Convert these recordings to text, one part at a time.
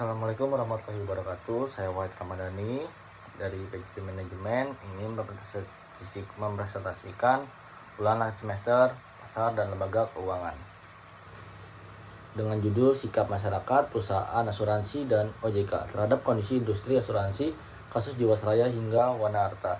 Assalamualaikum warahmatullahi wabarakatuh. Saya Wahid Ramadhani dari PJJ Manajemen ingin mempresentasikan ulangan semester pasar dan lembaga keuangan dengan judul Sikap Masyarakat, Perusahaan Asuransi, dan OJK terhadap kondisi industri asuransi, kasus Jiwasraya hingga Wana Arta.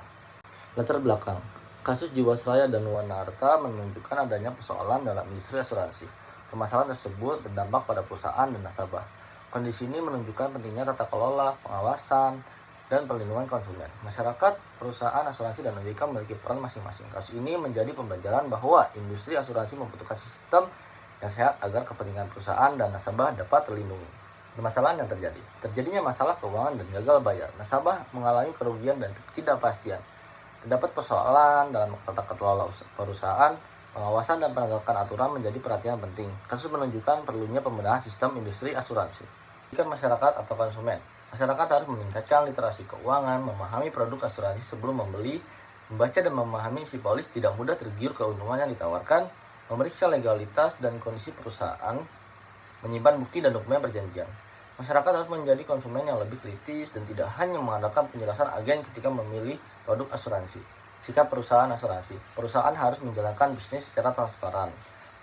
Latar belakang: kasus Jiwasraya dan Wana Arta menunjukkan adanya persoalan dalam industri asuransi. Permasalahan tersebut berdampak pada perusahaan dan nasabah. Kondisi ini menunjukkan pentingnya tata kelola, pengawasan, dan perlindungan konsumen. Masyarakat, perusahaan asuransi, dan OJK memiliki peran masing-masing. Kasus ini menjadi pembelajaran bahwa industri asuransi membutuhkan sistem yang sehat agar kepentingan perusahaan dan nasabah dapat terlindungi. Permasalahan yang terjadi: terjadinya masalah keuangan dan gagal bayar. Nasabah mengalami kerugian dan ketidakpastian. Terdapat persoalan dalam tata kelola perusahaan. Pengawasan dan penegakan aturan menjadi perhatian penting. Kasus menunjukkan perlunya pembenahan sistem industri asuransi. Jika masyarakat atau konsumen, masyarakat harus meningkatkan literasi keuangan, memahami produk asuransi sebelum membeli, membaca dan memahami isi polis, tidak mudah tergiur keuntungan yang ditawarkan, memeriksa legalitas dan kondisi perusahaan, menyimpan bukti dan dokumen perjanjian. Masyarakat harus menjadi konsumen yang lebih kritis dan tidak hanya mengandalkan penjelasan agen ketika memilih produk asuransi. Sikap perusahaan asuransi: perusahaan harus menjalankan bisnis secara transparan,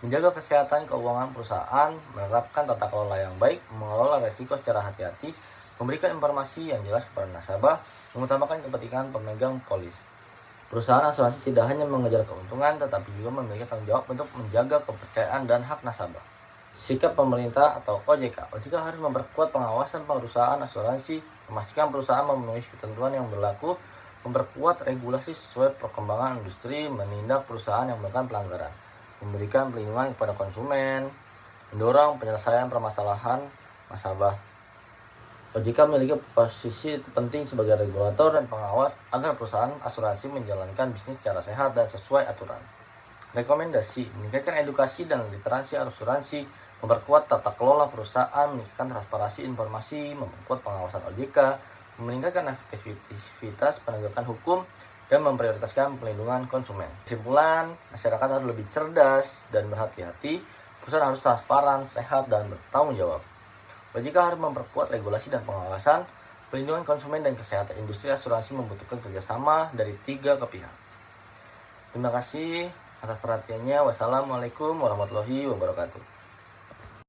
menjaga kesehatan keuangan perusahaan, menerapkan tata kelola yang baik, mengelola risiko secara hati-hati, memberikan informasi yang jelas kepada nasabah, mengutamakan kepentingan pemegang polis. Perusahaan asuransi tidak hanya mengejar keuntungan, tetapi juga memiliki tanggung jawab untuk menjaga kepercayaan dan hak nasabah. Sikap pemerintah atau OJK. OJK harus memperkuat pengawasan perusahaan asuransi, memastikan perusahaan memenuhi ketentuan yang berlaku, memperkuat regulasi sesuai perkembangan industri, menindak perusahaan yang melakukan pelanggaran, memberikan perlindungan kepada konsumen, mendorong penyelesaian permasalahan nasabah. OJK memiliki posisi penting sebagai regulator dan pengawas agar perusahaan asuransi menjalankan bisnis secara sehat dan sesuai aturan. Rekomendasi: meningkatkan edukasi dan literasi asuransi, memperkuat tata kelola perusahaan, meningkatkan transparansi informasi, memperkuat pengawasan OJK, meningkatkan efektivitas penegakan hukum, dan memprioritaskan pelindungan konsumen. Kesimpulan: masyarakat harus lebih cerdas dan berhati-hati, perusahaan harus transparan, sehat, dan bertanggung jawab. OJK harus memperkuat regulasi dan pengawasan, pelindungan konsumen dan kesehatan industri asuransi membutuhkan kerjasama dari tiga pihak. Terima kasih atas perhatiannya. Wassalamualaikum warahmatullahi wabarakatuh.